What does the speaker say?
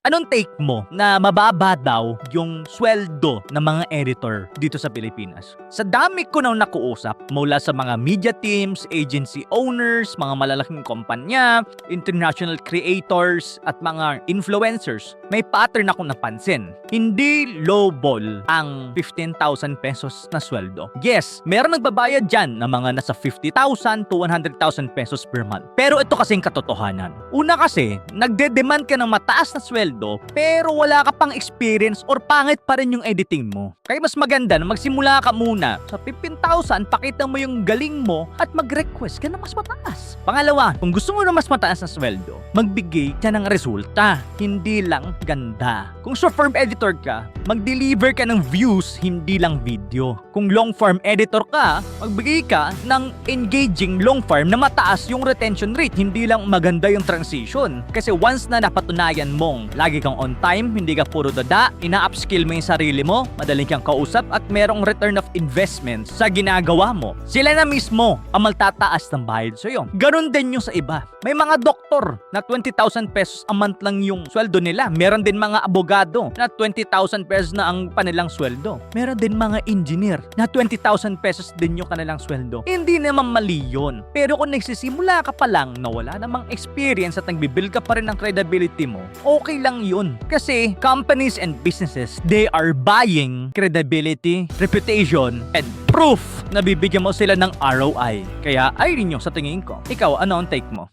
Anong take mo na mababa daw yung sweldo ng mga editor dito sa Pilipinas? Sa dami ko nang nakuusap mula sa mga media teams, agency owners, mga malalaking kumpanya, international creators at mga influencers, may pattern akong napansin. Hindi lowball ang 15,000 pesos na sweldo. Yes, meron nagbabayad dyan na mga nasa 50,000 to 100,000 pesos per month. Pero ito kasing katotohanan. Una kasi, nagde-demand ka ng mataas na sweldo pero wala ka pang experience or pangit pa rin yung editing mo. Kaya mas maganda na magsimula ka muna sa 15,000, pakita mo yung galing mo at mag-request ka na mas mataas. Pangalawa, kung gusto mo na mas mataas na sweldo, magbigay ka ng resulta, hindi lang ganda. Kung short form editor ka, mag-deliver ka ng views, hindi lang video. Kung long form editor ka, magbigay ka ng engaging long form na mataas yung retention rate, hindi lang maganda yung transition. Kasi once na napatunayan mong lagi kang on time, hindi ka puro dada, ina-upskill mo yung sarili mo, madaling kang kausap at merong return of investment sa ginagawa mo, sila na mismo ang magtataas ng bayad sa'yo. Ganon din yung sa iba. May mga doktor na 20,000 pesos a month lang yung sweldo nila. Meron din mga abogado na 20,000 pesos na ang kanilang sweldo. Meron din mga engineer na 20,000 pesos din yung kanilang sweldo. Hindi naman mali yun. Pero kung nagsisimula ka pa lang na wala namang experience at nagbibuild ka pa rin ng credibility mo, okay lang yun. Kasi companies and businesses, they are buying credibility, reputation, and proof na bibigyan mo sila ng ROI. Kaya ay rin yung sa tingin ko. Ikaw, ano ang take mo?